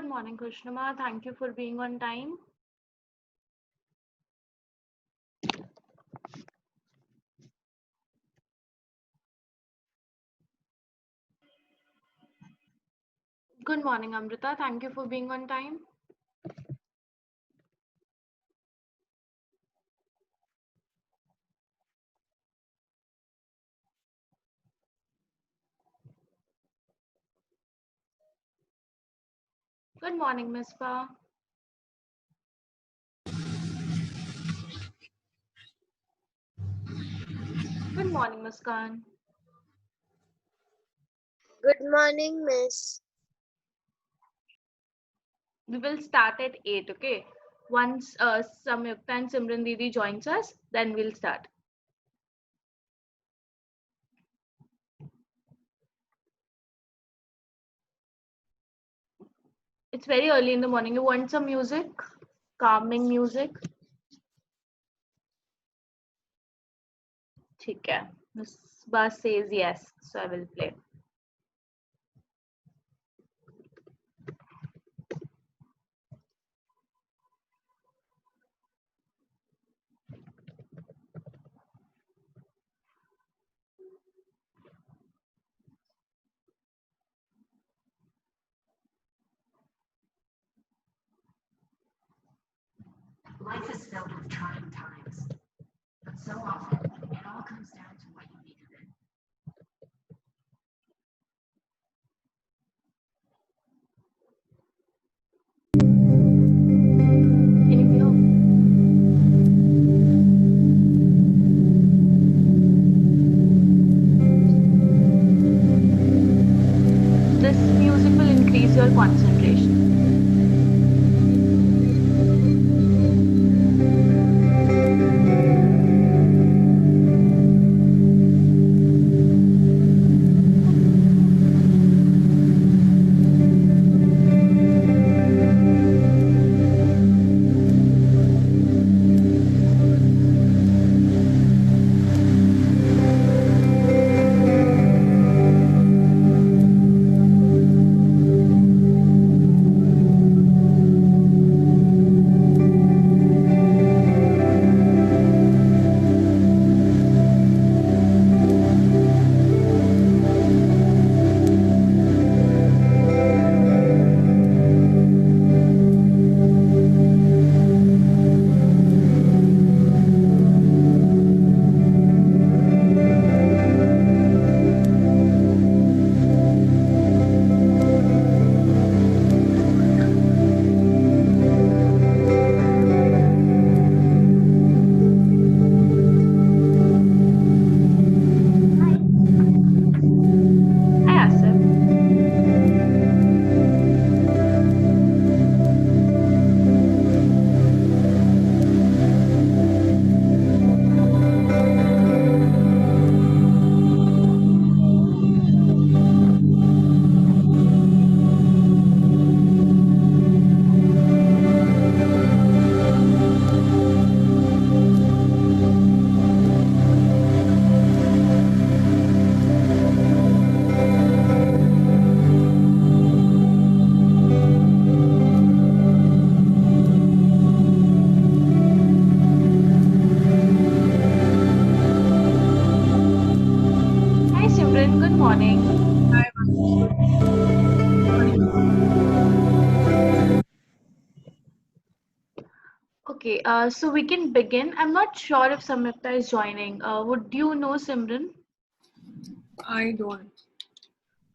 Good morning, Krishnama. Thank you for being on time. Good morning, Amrita. Thank you for being on time. Good morning, Mispa. Good morning, Muskan. Good morning, Miss. We will start at 8, okay? Once Samyukta and Simran Didi joins us, then we'll start. It's very early in the morning. You want some music? Calming music? ठीक है. Mispa says yes, so I will play. Life is filled with trying times, but so often it all comes down to what you make of it. Can you hear? This music will increase your concentration. Hi, Asif. Hi, Simran. Good morning. Okay, so we can begin. I'm not sure if Samyukta is joining. Would you know Simran? I don't.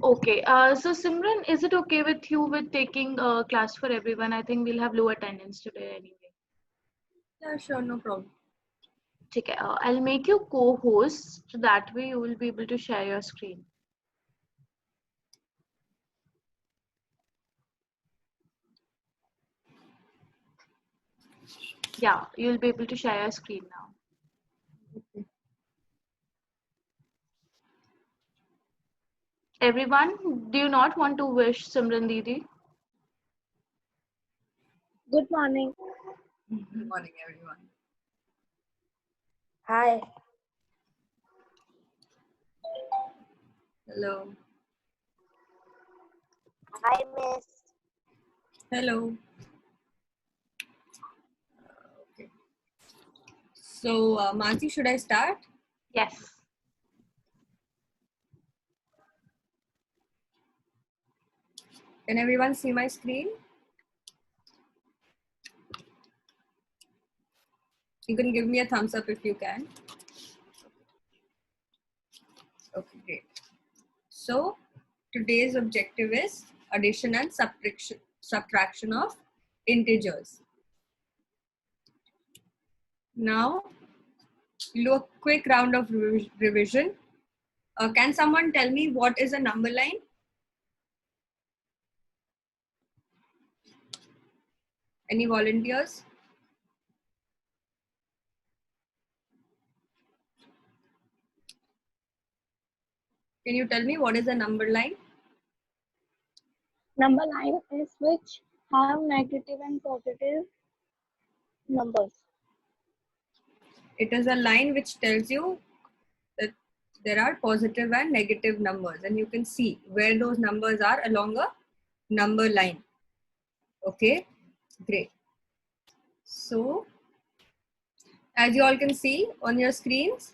Okay, so Simran, is it okay with you with taking class for everyone? I think we'll have low attendance today anyway. Yeah, sure, no problem. Okay, I'll make you co-host, so that way you will be able to share your screen. Yeah, you'll be able to share your screen now. Okay. Everyone, do you not want to wish Simran Didi? Good morning. Good morning, everyone. Hi. Hello. Hi, Miss. Hello. Okay. So, Mansi, should I start? Yes. Can everyone see my screen? You can give me a thumbs up if you can. Okay, great. So, today's objective is addition and subtraction of integers. Now, we'll do a quick round of revision. Can someone tell me what is a number line? Any volunteers? Can you tell me what is a number line? Number line is which have negative and positive numbers. It is a line which tells you that there are positive and negative numbers, and you can see where those numbers are along a number line. Okay, great. So, as you all can see on your screens,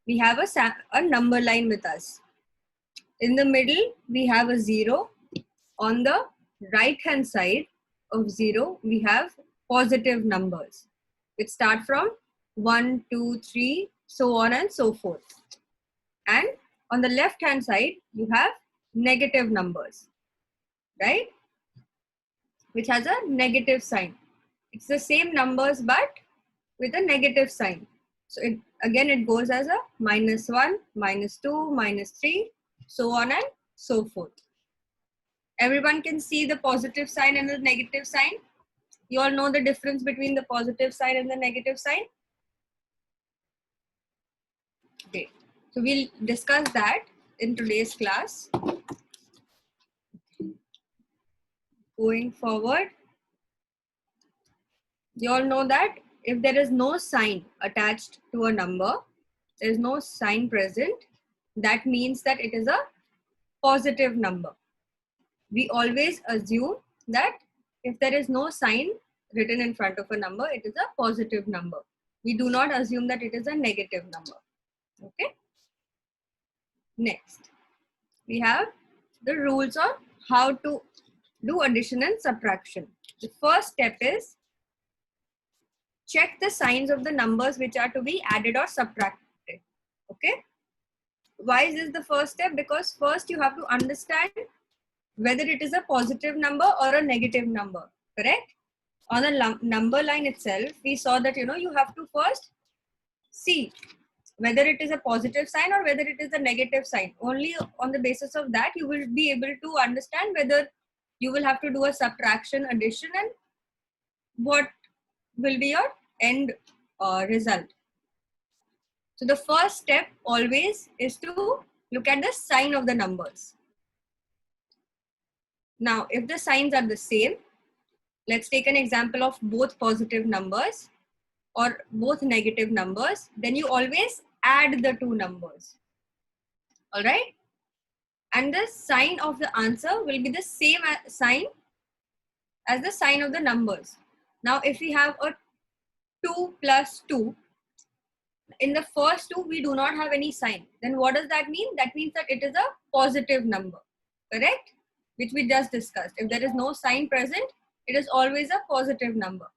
we have a number line with us. In the middle, we have a 0. On the right hand side of 0, we have positive numbers which start from 1, 2, 3, so on and so forth. And on the left hand side, you have negative numbers, right? Which has a negative sign. It's the same numbers but with a negative sign. So it goes as a -1, -2, -3, so on and so forth. Everyone can see the positive sign and the negative sign. You all know the difference between the positive sign and the negative sign? Okay. So we'll discuss that in today's class. Going forward, you all know that if there is no sign attached to a number, there is no sign present, that means that it is a positive number. We always assume that if there is no sign written in front of a number, it is a positive number. We do not assume that it is a negative number. Okay. Next, we have the rules on how to do addition and subtraction. The first step is check the signs of the numbers which are to be added or subtracted. Okay. Why is this the first step? Because first you have to understand whether it is a positive number or a negative number, correct? On the number line itself, we saw that, you have to first see whether it is a positive sign or whether it is a negative sign. Only on the basis of that, you will be able to understand whether you will have to do a subtraction, addition, and what will be your end result. So the first step always is to look at the sign of the numbers. Now, if the signs are the same, let's take an example of both positive numbers or both negative numbers, then you always add the two numbers. All right. And the sign of the answer will be the same sign as the sign of the numbers. Now, if we have a 2 plus 2, in the first two, we do not have any sign. Then what does that mean? That means that it is a positive number, correct? Which we just discussed. If there is no sign present, it is always a positive number.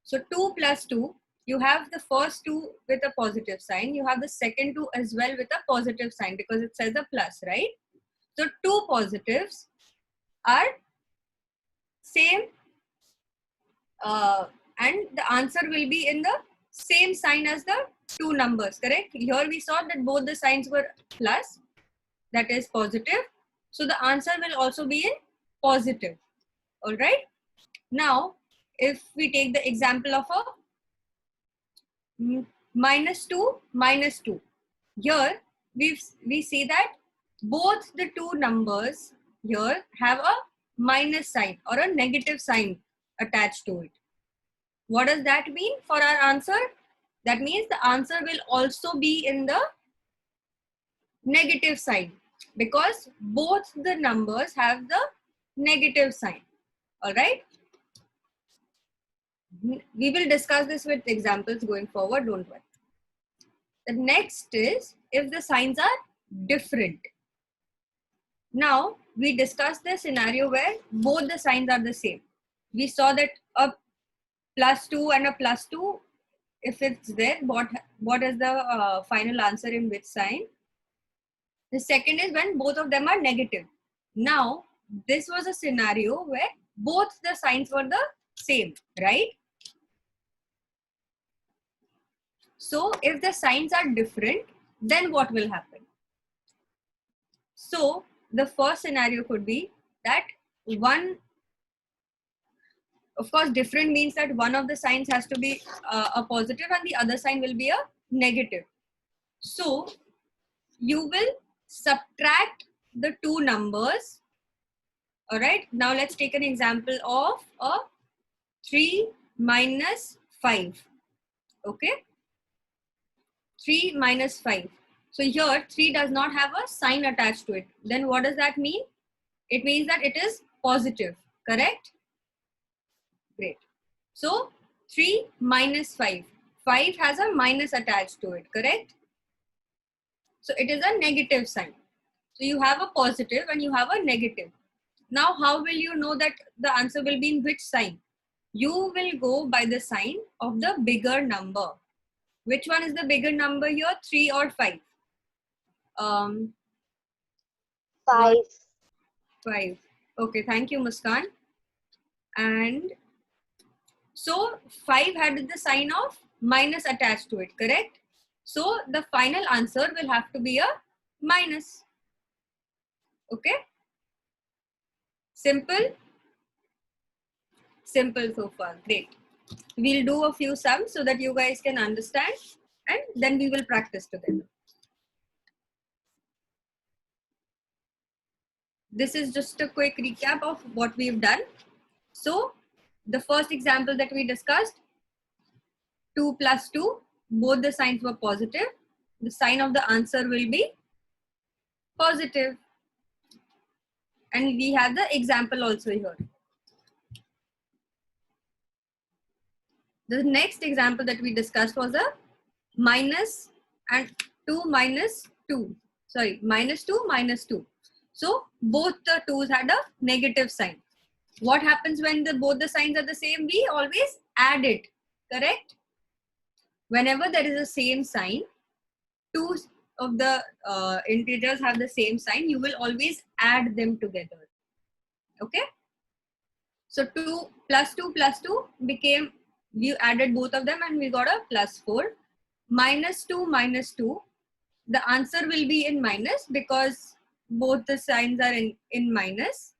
So 2 plus 2, you have the first two with a positive sign. You have the second two as well with a positive sign because it says a plus, right? So 2 positives are same and the answer will be in the same sign as the two numbers, correct? Here we saw that both the signs were plus, that is positive. So the answer will also be in positive. All right. Now, if we take the example of a -2, -2. Here we see that both the two numbers here have a minus sign or a negative sign attached to it. What does that mean for our answer? That means the answer will also be in the negative sign because both the numbers have the negative sign. All right. We will discuss this with examples going forward, don't worry. The next is if the signs are different. Now, we discussed the scenario where both the signs are the same. We saw that a +2 and a +2, if it's there, what is the final answer in which sign? The second is when both of them are negative. Now, this was a scenario where both the signs were the same, right? So, if the signs are different, then what will happen? So, the first scenario could be that one, of course, different means that one of the signs has to be a positive and the other sign will be a negative. So, you will subtract the two numbers. All right. Now, let's take an example of a 3 minus 5. Okay. 3 minus 5. So, here 3 does not have a sign attached to it. Then what does that mean? It means that it is positive. Correct? Great. So, 3 minus 5. 5 has a minus attached to it. Correct? So, it is a negative sign. So, you have a positive and you have a negative. Now, how will you know that the answer will be in which sign? You will go by the sign of the bigger number. Which one is the bigger number here, 3 or 5? 5. 5. Okay, thank you, Muskan. And so 5 had the sign of minus attached to it, correct? So the final answer will have to be a minus. Okay? Simple? Simple so far. Great. We'll do a few sums so that you guys can understand and then we will practice together. This is just a quick recap of what we've done. So the first example that we discussed, 2 plus 2, both the signs were positive. The sign of the answer will be positive. And we have the example also here. The next example that we discussed was a minus and 2 minus 2. Sorry, minus 2 minus 2. So both the 2's had a negative sign. What happens when both the signs are the same? We always add it, correct? Whenever there is a same sign, two of the integers have the same sign, you will always add them together. Okay? So 2 plus 2 became, we added both of them and we got a +4. Minus 2 minus 2, the answer will be in minus because both the signs are in minus.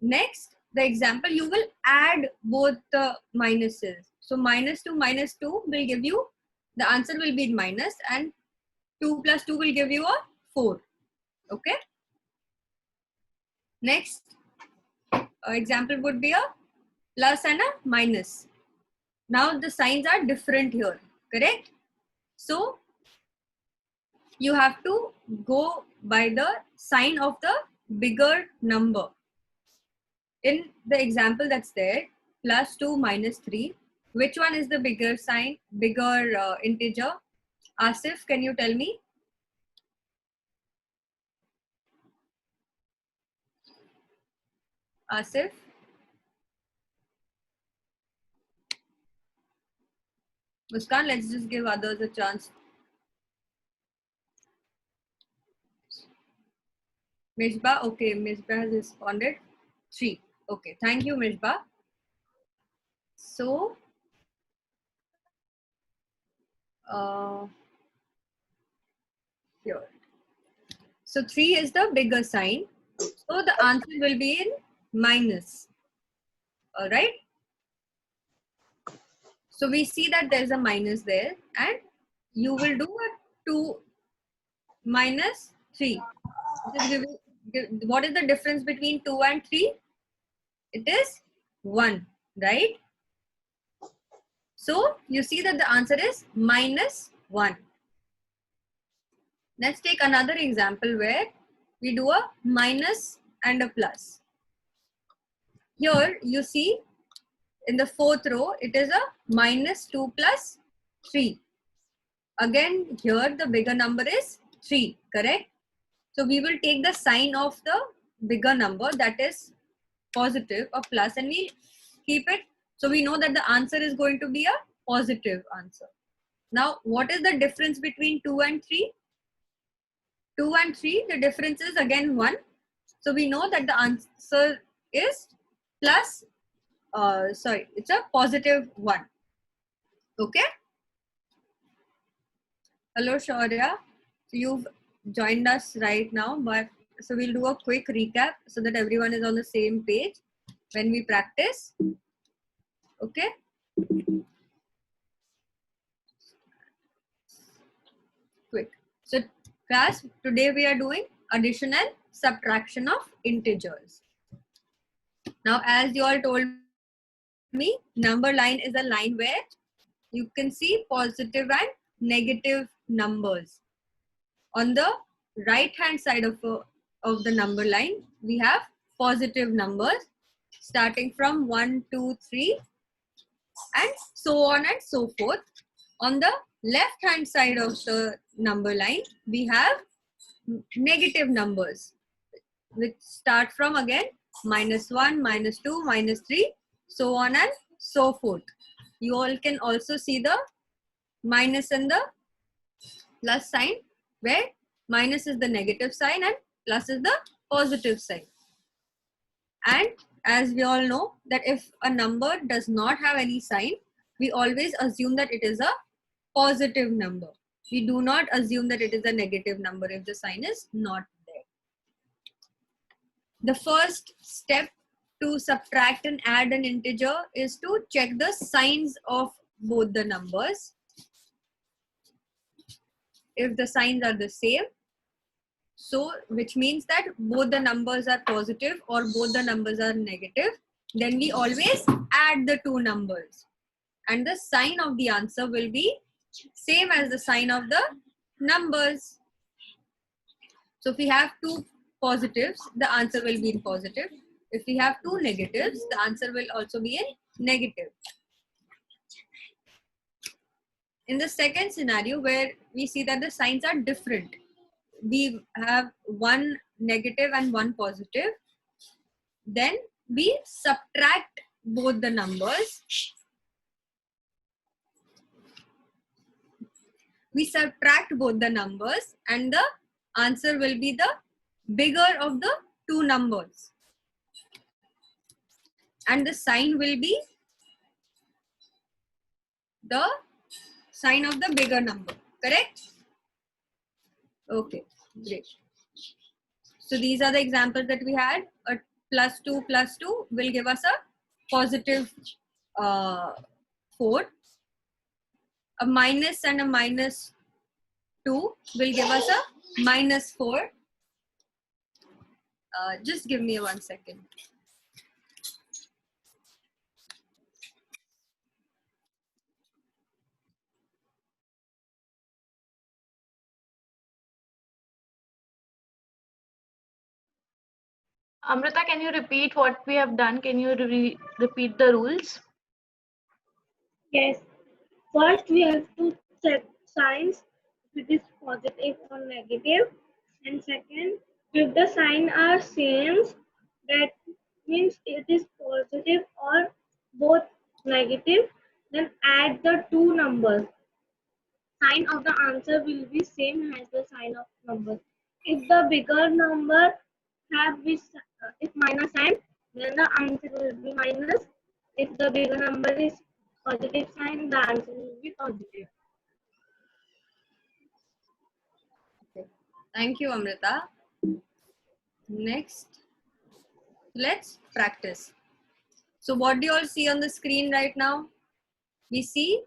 Next, the example, you will add both the minuses. So minus 2 will give you, the answer will be in minus and 2 plus 2 will give you a 4. Okay. Next example would be a plus and a minus. Now the signs are different here, correct? So you have to go by the sign of the bigger number. In the example that's there, plus 2 minus 3, which one is the bigger sign, bigger integer? Asif, can you tell me? Asif? Muskan, let's just give others a chance. Mishba, okay, Mishba has responded. 3. Okay, thank you, Mishba. So, here. So 3 is the bigger sign. So the answer will be in minus. All right. So we see that there's a minus there and you will do a 2 minus 3. What is the difference between 2 and 3? It is 1, right? So you see that the answer is minus 1. Let's take another example where we do a minus and a plus. Here you see in the fourth row, it is a minus 2 plus 3. Again, here the bigger number is 3, correct? So we will take the sign of the bigger number, that is positive or plus, and we keep it. So we know that the answer is going to be a positive answer. Now, what is the difference between 2 and 3? 2 and 3, the difference is again 1. So we know that the answer is plus, it's a positive 1. Okay. Hello, Shaurya. So you've joined us right now, but so we'll do a quick recap so that everyone is on the same page when we practice. Okay. Quick. So class, today we are doing addition and subtraction of integers. Now, as you all told me, number line is a line where you can see positive and negative numbers. On the right hand side of the number line, we have positive numbers starting from 1, 2, 3 and so on and so forth. On the left hand side of the number line, we have negative numbers which start from again -1, -2, -3, so on and so forth. You all can also see the minus and the plus sign, where minus is the negative sign and plus is the positive sign. And as we all know that if a number does not have any sign, we always assume that it is a positive number. We do not assume that it is a negative number if the sign is not there. The first step to subtract and add an integer is to check the signs of both the numbers. If the signs are the same, so which means that both the numbers are positive or both the numbers are negative, then we always add the two numbers and the sign of the answer will be same as the sign of the numbers. So if we have two positives, the answer will be in positive. If we have two negatives, the answer will also be in negative. In the second scenario where we see that the signs are different, we have one negative and one positive, then we subtract both the numbers. We subtract both the numbers and the answer will be the bigger of the two numbers. And the sign will be the sign of the bigger number, correct? Okay, great. So these are the examples that we had. A +2 + 2 will give us a positive 4. A minus and a -2 will give us a -4. Just give me 1 second. Amrita, can you repeat what we have done? Can you repeat the rules? Yes. First, we have to check signs if it is positive or negative. And second, if the sign are same, that means it is positive or both negative, then add the two numbers. Sign of the answer will be same as the sign of number. If the bigger number have this, if minus sign, then the answer will be minus. If the bigger number is positive sign, the answer will be positive. Okay. Thank you, Amrita. Next, let's practice. So what do you all see on the screen right now? We see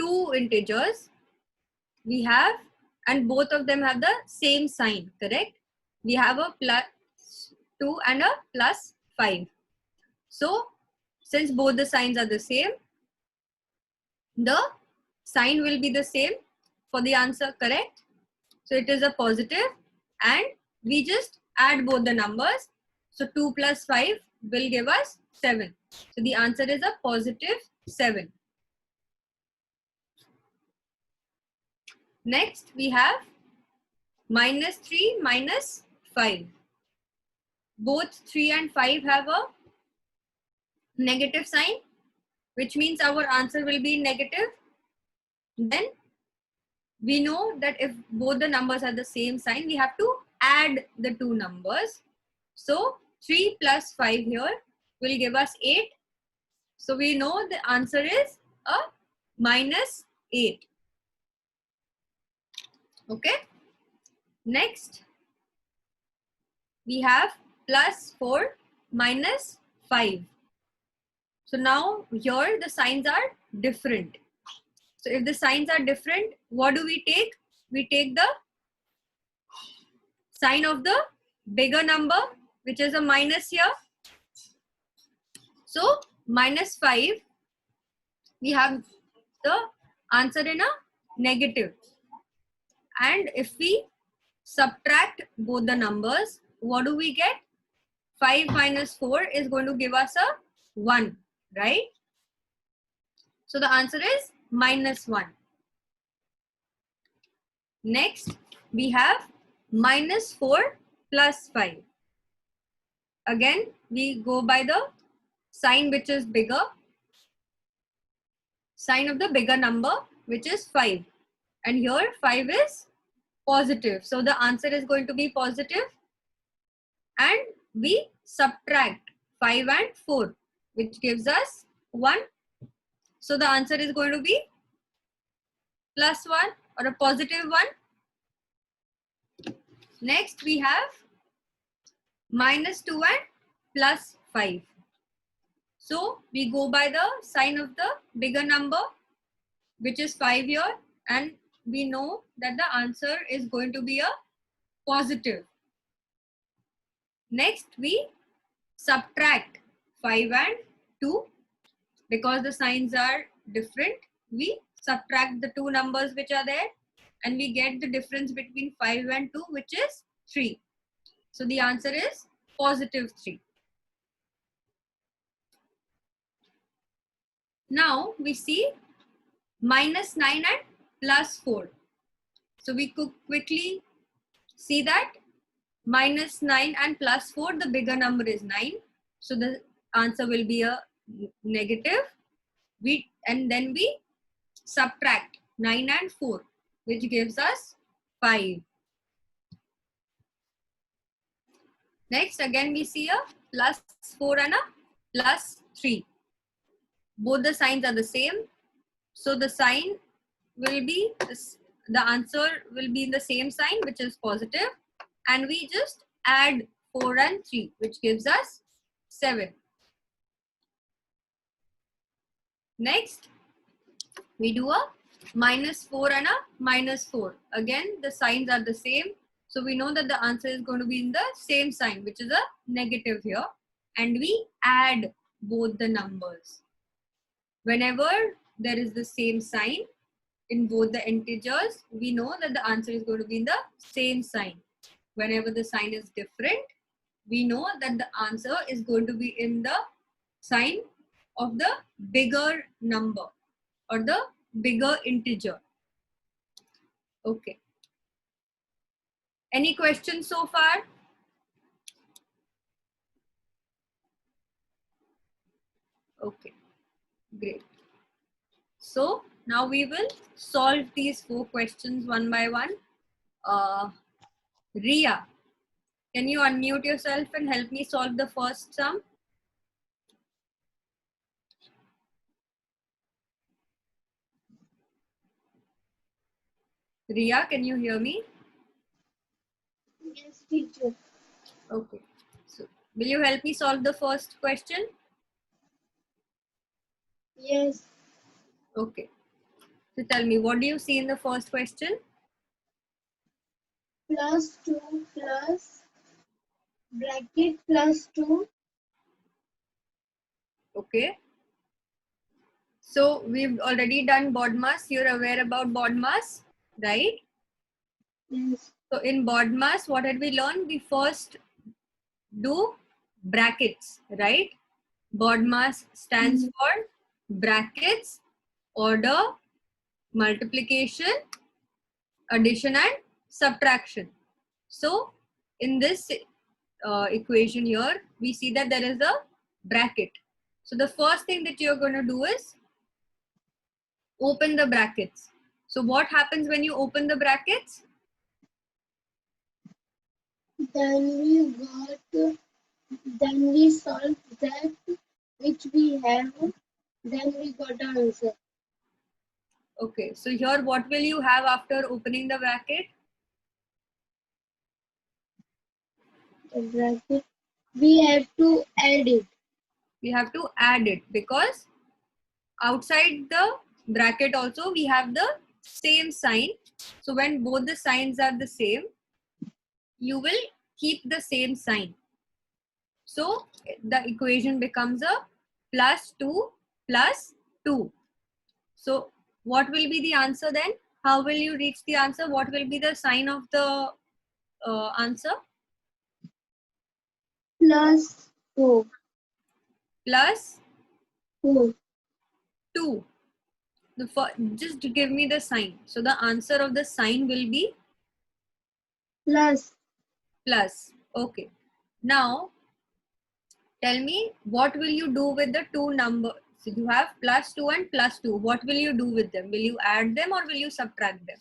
two integers. We have, and both of them have the same sign, correct? We have a +2 and a +5. So since both the signs are the same, the sign will be the same for the answer, correct? So it is a positive and we just add both the numbers. So 2 + 5 will give us 7. So the answer is a positive 7. Next, we have minus 3 minus 5. Both 3 and 5 have a negative sign, which means our answer will be negative. Then we know that if both the numbers are the same sign, we have to add the two numbers. So 3 plus 5 here will give us 8. So we know the answer is a minus 8. Okay. Next, we have plus 4 minus 5. So now here the signs are different. So if the signs are different, what do we take? We take the sign of the bigger number, which is a minus here. So minus 5, we have the answer in a negative. And if we subtract both the numbers, what do we get? 5 minus 4 is going to give us a 1, right? So the answer is minus 1. Next, we have minus 4 plus 5. Again, we go by the sign which is bigger, sign of the bigger number, which is 5. And here 5 is positive. So the answer is going to be positive. And we subtract 5 and 4, which gives us 1. So the answer is going to be plus 1 or a positive 1. Next, we have minus 2 and plus 5. So we go by the sign of the bigger number, which is 5 here, and we know that the answer is going to be a positive. Next, we subtract 5 and 2. Because the signs are different, we subtract the two numbers which are there, and we get the difference between 5 and 2, which is 3. So the answer is positive 3. Now we see minus 9 and plus 4. So we could quickly see that minus 9 and plus 4, the bigger number is 9. So the answer will be a negative. And then we subtract 9 and 4, which gives us 5. Next, again we see a plus 4 and a plus 3. Both the signs are the same. So the sign will be, the answer will be in the same sign, which is positive. And we just add 4 and 3, which gives us 7. Next, we do a minus 4 and a minus 4. Again, the signs are the same. So we know that the answer is going to be in the same sign, which is a negative here. And we add both the numbers. Whenever there is the same sign in both the integers, we know that the answer is going to be in the same sign. Whenever the sign is different, we know that the answer is going to be in the sign of the bigger number or the bigger integer. Okay. Any questions so far? Okay, great. So now we will solve these 4 questions one by one. Ria, can you unmute yourself and help me solve the first sum? Ria, can you hear me? Yes, teacher. Okay. So will you help me solve the first question? Yes. Okay. So tell me, what do you see in the first question? Plus 2 plus bracket plus 2. Okay. So we've already done BODMAS. You're aware about BODMAS, right? Yes. So in BODMAS, what had we learned? We first do brackets, right? BODMAS stands for brackets, order, multiplication, addition and subtraction. So in this equation here, we see that there is a bracket. So the first thing that you're going to do is open the brackets. So what happens when you open the brackets? Then we solve that which we have. Then we got the answer. Okay, so here what will you have after opening the bracket? The bracket. We have to add it. We have to add it because outside the bracket also we have the same sign. So when both the signs are the same, you will keep the same sign. So the equation becomes a +2 + 2. So what will be the answer then? How will you reach the answer? What will be the sign of the answer? +4. +2. 4. Just give me the sign. So the answer of the sign will be Plus. plus. Okay. Now tell me, what will you do with the two numbers? So you have +2 and +2. What will you do with them? Will you add them or will you subtract them?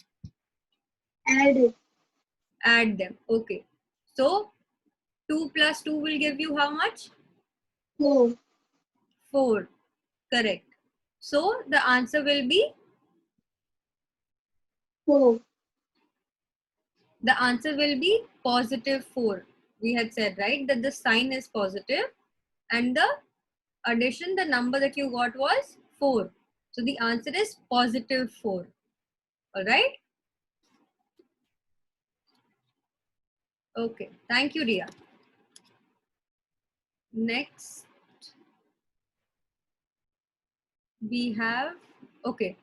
Add it. Add them. Okay. So 2 + 2 will give you how much? 4. 4. Correct. So the answer will be 4. the answer will be +4. We had said, right, that the sign is positive and the addition, the number that you got was 4. So the answer is +4. All right. Okay. Thank you, Ria. Next, we have, okay.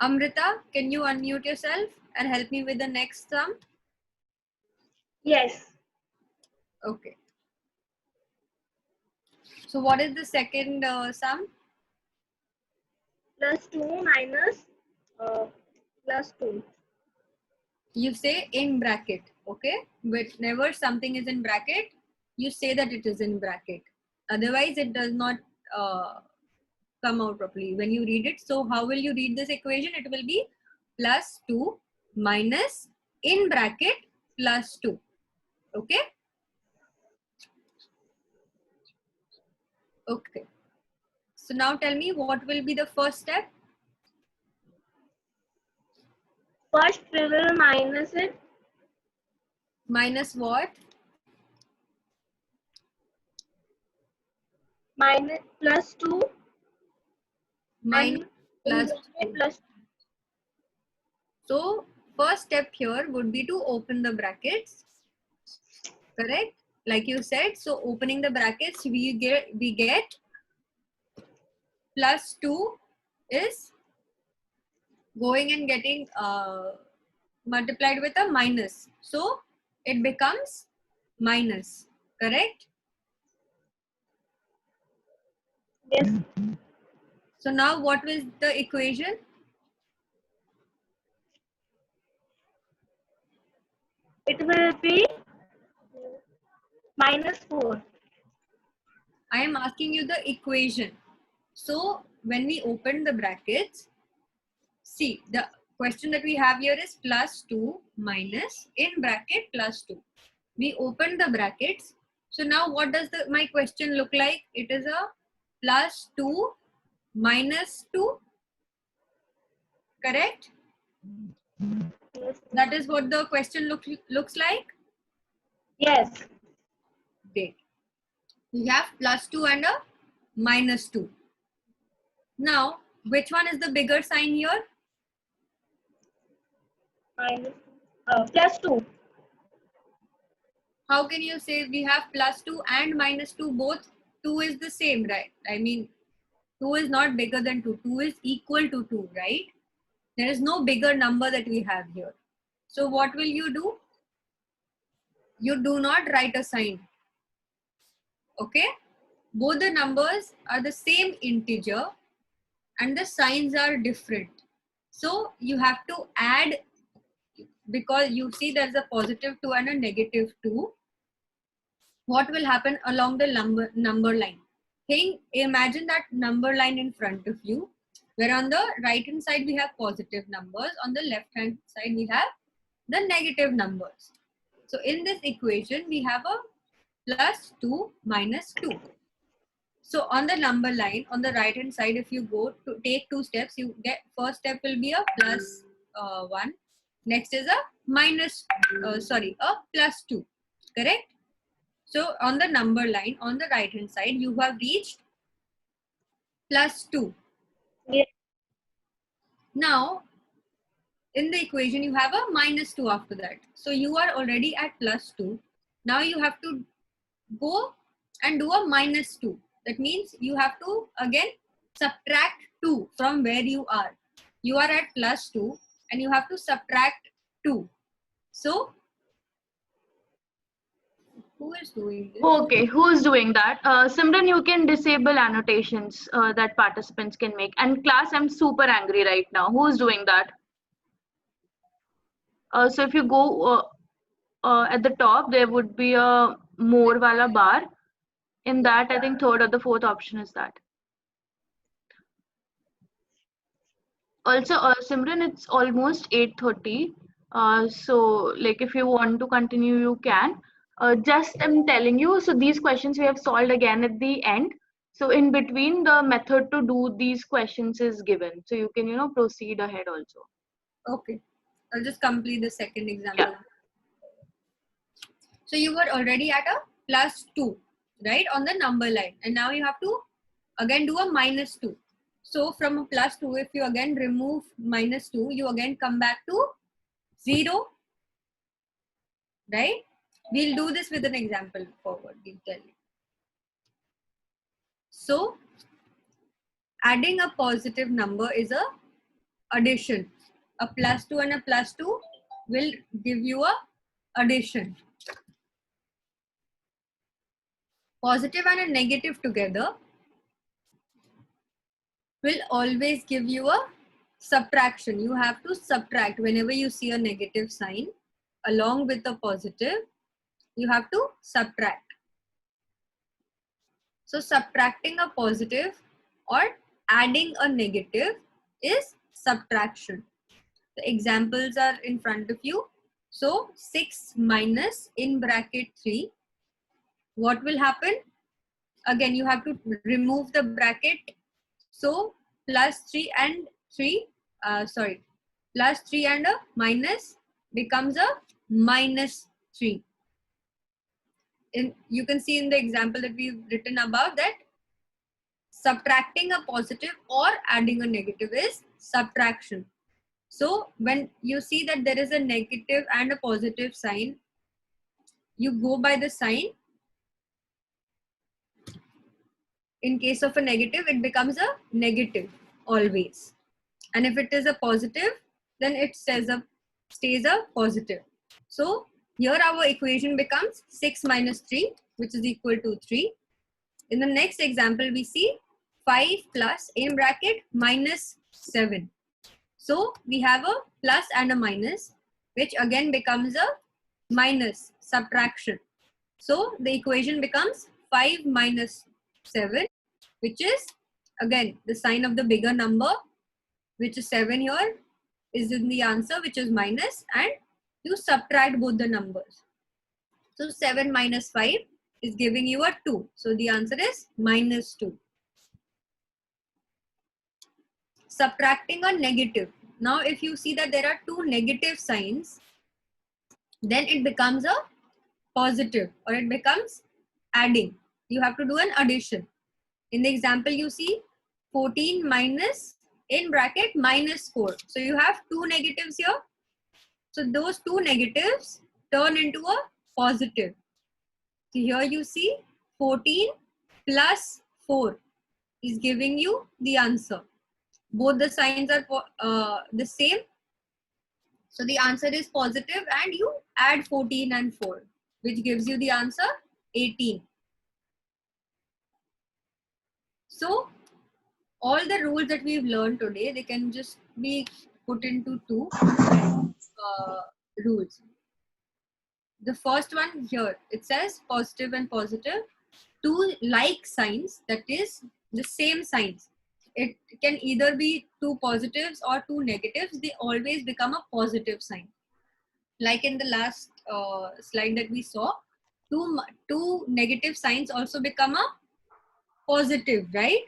Amrita, can you unmute yourself and help me with the next sum? Yes. Okay. So what is the second sum? +2 minus +2. You say in bracket, okay? Whenever something is in bracket, you say that it is in bracket. Otherwise, it does not come out properly when you read it. So how will you read this equation? It will be +2 minus in bracket +2. Okay? Okay. So now tell me, what will be the first step? First we will minus it. Minus what? Minus +2. Minus and +2. plus. So first step here would be to open the brackets. Correct? Like you said, so opening the brackets, we get +2 is going and getting multiplied with a minus. So it becomes minus. Correct? Yes. So now what was the equation? It will be -4. I am asking you the equation. So when we open the brackets, see the question that we have here is +2 minus in bracket +2. We open the brackets. So now what does my question look like? It is a +2 minus 2. Correct? Yes. That is what the question looks like. Yes. Great. We have +2 and a -2. Now, which one is the bigger sign here? Minus +2. How can you say we have +2 and -2? Both 2 is the same, right? I mean, 2 is not bigger than 2. 2 is equal to 2, right? There is no bigger number that we have here. So what will you do? You do not write a sign. Okay? both the numbers are the same integer and the signs are different. So you have to add, because you see there's a positive 2 and a negative 2. What will happen along the number line? Imagine that number line in front of you, where on the right hand side we have positive numbers, on the left hand side we have the negative numbers. So in this equation we have a plus 2 minus 2. So on the number line on the right hand side, if you go to take 2 steps, you get, first step will be a plus 1, next is a minus a plus 2, correct? So on the number line on the right hand side you have reached plus 2. Yes. Now in the equation you have a minus 2 after that. So you are already at plus 2. Now you have to go and do a minus 2. That means you have to again subtract 2 from where you are. You are at plus 2 and you have to subtract 2. So who is doing this? Okay, who's doing that? Simran, you can disable annotations that participants can make. And class, I'm super angry right now. Who's doing that? So if you go at the top, there would be a more wala bar. In that, I think third or the fourth option is that. Also, Simran, it's almost 8:30. So like if you want to continue, you can. Just I'm telling you, so these questions we have solved again at the end. So in between, the method to do these questions is given. So you can, proceed ahead also. Okay, I'll just complete the second example. Yeah. So you were already at a plus 2, right, on the number line, and now you have to again do a minus 2. So from a plus 2, if you again remove minus 2, you again come back to 0, right? We'll do this with an example forward, we'll tell you. So adding a positive number is a addition. A plus 2 and a plus 2 will give you a addition. Positive and a negative together will always give you a subtraction. You have to subtract whenever you see a negative sign along with a positive. You have to subtract. So subtracting a positive or adding a negative is subtraction. The examples are in front of you. So 6 minus in bracket 3. What will happen? Again, you have to remove the bracket. So plus 3 and 3, plus 3 and a minus becomes a minus 3. You can see in the example that we've written above that subtracting a positive or adding a negative is subtraction. So when you see that there is a negative and a positive sign, you go by the sign. In case of a negative, it becomes a negative always. And if it is a positive, then it stays a positive. So here our equation becomes 6 minus 3, which is equal to 3. In the next example, we see 5 plus in bracket minus 7. So we have a plus and a minus, which again becomes a minus, subtraction. So the equation becomes 5 minus 7, which is again the sign of the bigger number, which is 7 here, is in the answer, which is minus, and you subtract both the numbers. So 7 minus 5 is giving you a 2. So the answer is minus 2. Subtracting a negative. Now if you see that there are 2 negative signs, then it becomes a positive or it becomes adding. You have to do an addition. In the example you see 14 minus in bracket minus 4. So you have 2 negatives here. So those 2 negatives turn into a positive. So here you see 14 plus 4 is giving you the answer. Both the signs are the same. So the answer is positive and you add 14 and 4, which gives you the answer 18. So all the rules that we've learned today, they can just be put into two rules. The first one here, it says positive and positive, two like signs, that is the same signs. It can either be two positives or two negatives. They always become a positive sign. Like in the last slide that we saw, two negative signs also become a positive, right?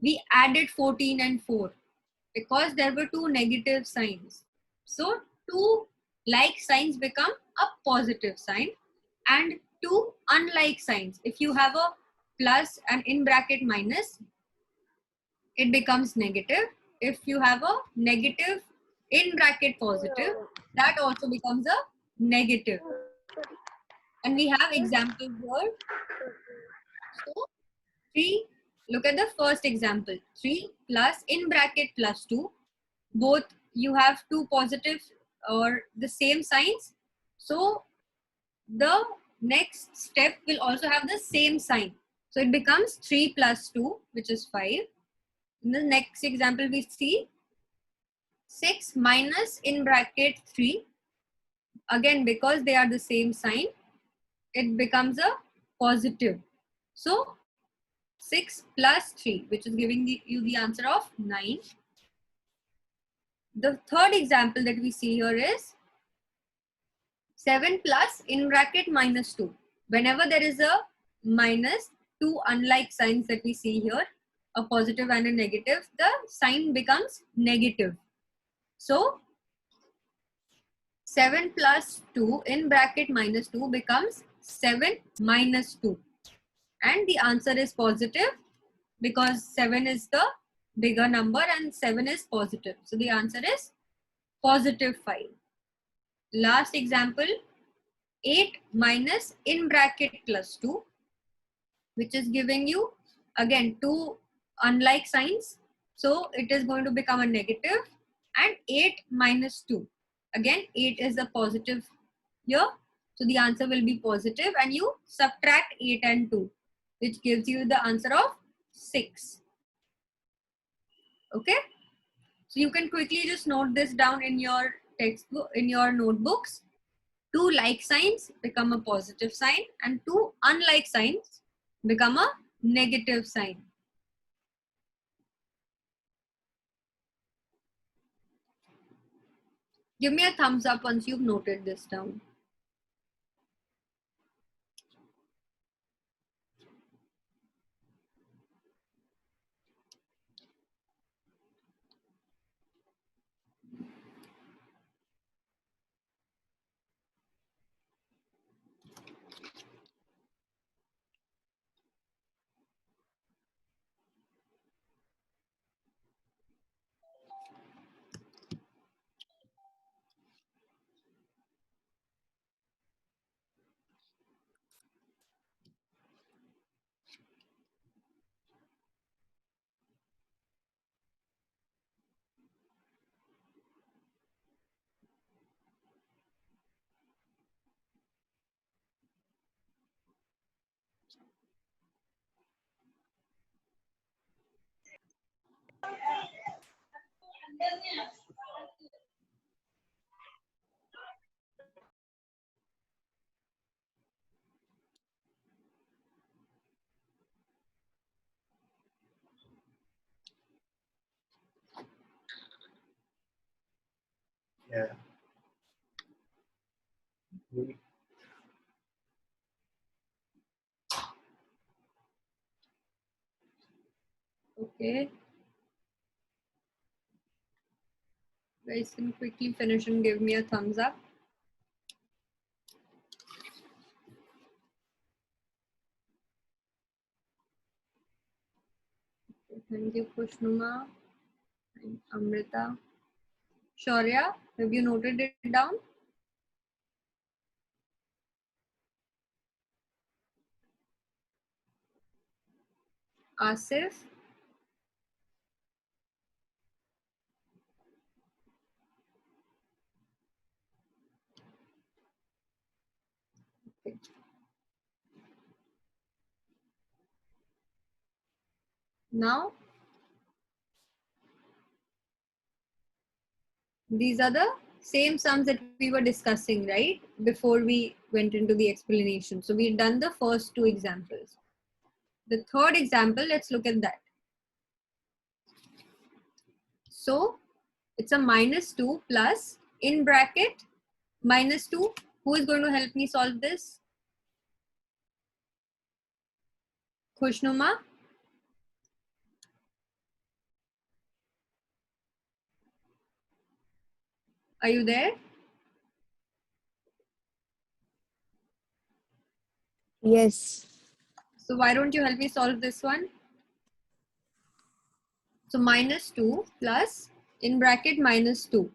We added 14 and 4 because there were two negative signs. So two like signs become a positive sign, and two unlike signs, if you have a plus and in bracket minus, it becomes negative. If you have a negative in bracket positive, that also becomes a negative. And we have examples here. So 3, look at the first example, 3 plus in bracket plus 2, both you have two positive or the same signs. So the next step will also have the same sign. So it becomes 3 plus 2, which is 5. In the next example, we see 6 minus in bracket 3. Again, because they are the same sign, it becomes a positive. So 6 plus 3, which is giving you the answer of 9. The third example that we see here is 7 plus in bracket minus 2. Whenever there is a minus, two unlike signs that we see here, a positive and a negative, the sign becomes negative. So 7 plus 2 in bracket minus 2 becomes 7 minus 2. And the answer is positive because 7 is the bigger number and 7 is positive. So the answer is positive 5. Last example, 8 minus in bracket plus 2, which is giving you again two unlike signs. So it is going to become a negative, and 8 minus 2. Again, 8 is a positive here. So the answer will be positive, and you subtract 8 and 2, which gives you the answer of 6. Okay. So you can quickly just note this down in your textbook, in your notebooks. Two like signs become a positive sign, and two unlike signs become a negative sign. Give me a thumbs up once you've noted this down. Yeah. Okay. Guys can quickly finish and give me a thumbs up. Thank you, Kushnuma and Amrita. Shaurya, have you noted it down? Asif? Okay. Now, these are the same sums that we were discussing, right? Before we went into the explanation. So we've done the first two examples. The third example, let's look at that. So it's a -2 plus in bracket -2. Who is going to help me solve this? Khushnuma? Are you there? Yes. So why don't you help me solve this one? So -2 plus in bracket -2.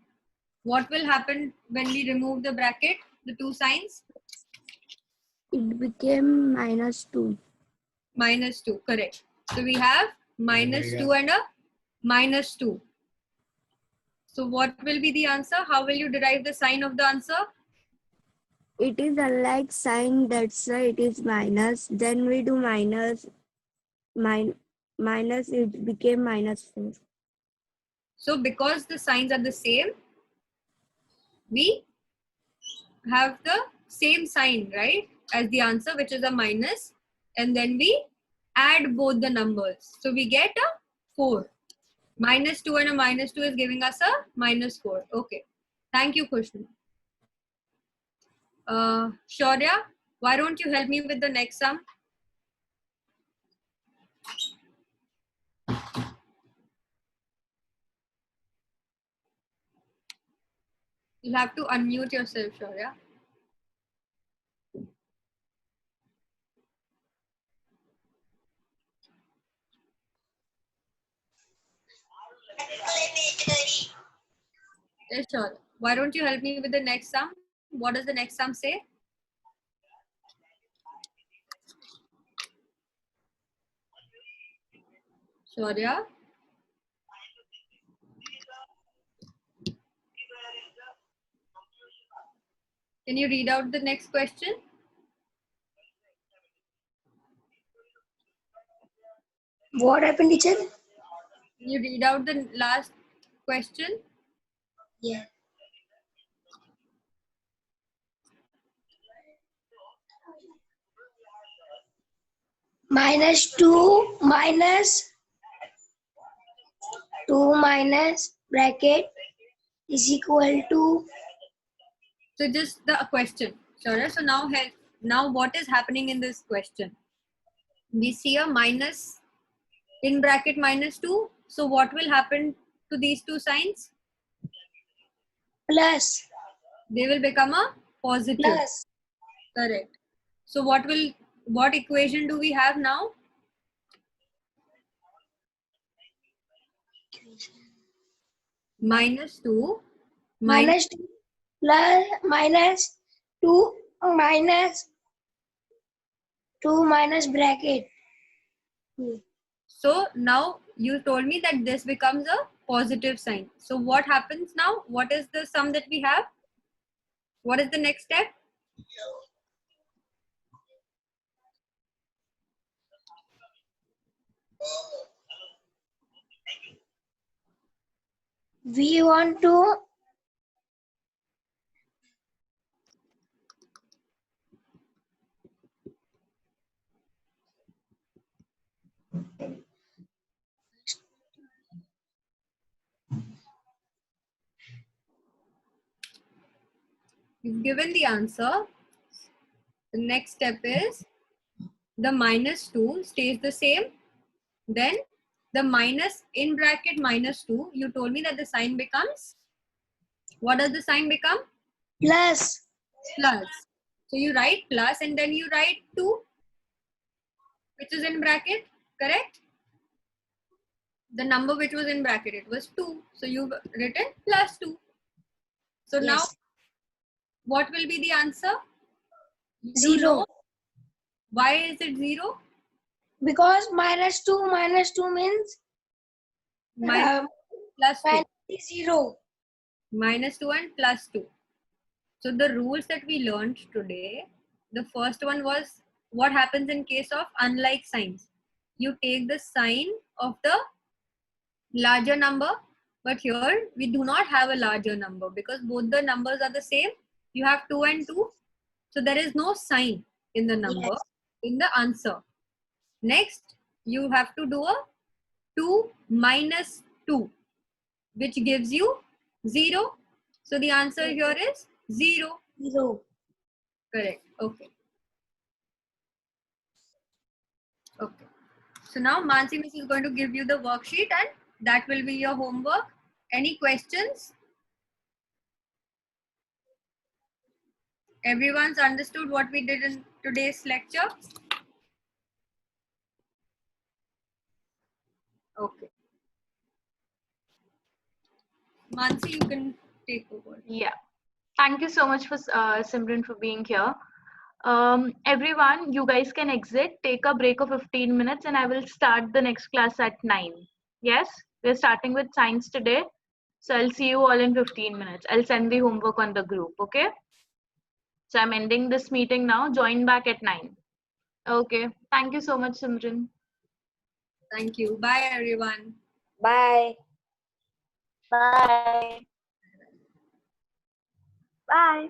What will happen when we remove the bracket, the two signs? It became -2. -2, correct. So we have -2 and a -2. So what will be the answer? How will you derive the sign of the answer? It is unlike sign, that's why it is minus. Then we do minus, minus it became -4. So because the signs are the same, we have the same sign, right? As the answer, which is a minus. And then we add both the numbers. So we get a 4. -2 and a -2 is giving us a -4. Okay. Thank you, Kushna. Shaurya, why don't you help me with the next sum? You'll have to unmute yourself, Shaurya. Yes, Shaurya. Why don't you help me with the next sum? What does the next sum say? Shaurya? Can you read out the next question? What happened, teacher? Can you read out the last question? Yeah. -2 minus 2 minus bracket is equal to So just the question. Shaurya, so now what is happening in this question? We see a minus in bracket -2. So what will happen to these two signs? plus. They will become a positive. Plus. Correct. So what equation do we have now? -2 Minus 2 plus -2 minus bracket. So now you told me that this becomes a positive sign. So what happens now? What is the sum that we have? What is the next step? We want to You've given the answer. The next step is the -2 stays the same. Then the minus in bracket -2, you told me that the sign becomes, what does the sign become? plus. Plus. So you write plus and then you write 2, which is in bracket, correct? The number which was in bracket, it was 2. So you've written +2. So Yes. now what will be the answer? You 0. know why is it 0? Because -2 means Minus plus 2. minus 0. -2 and +2. So the rules that we learned today, the first one was what happens in case of unlike signs. You take the sign of the larger number, but here we do not have a larger number because both the numbers are the same. You have 2 and 2, so there is no sign in the number, Yes. in the answer. Next, you have to do a 2 minus 2, which gives you 0. So the answer here is 0. 0. Correct. Okay. Okay. So now Mansi Miss is going to give you the worksheet and that will be your homework. Any questions? Everyone's understood what we did in today's lecture? Okay. Mansi, you can take over. Yeah. Thank you so much for Simran for being here. Everyone, you guys can exit, take a break of 15 minutes, and I will start the next class at 9. Yes, we're starting with science today. So I'll see you all in 15 minutes. I'll send the homework on the group, okay? So I'm ending this meeting now. Join back at 9. Okay. Thank you so much, Simran. Thank you. Bye, everyone. Bye. Bye. Bye.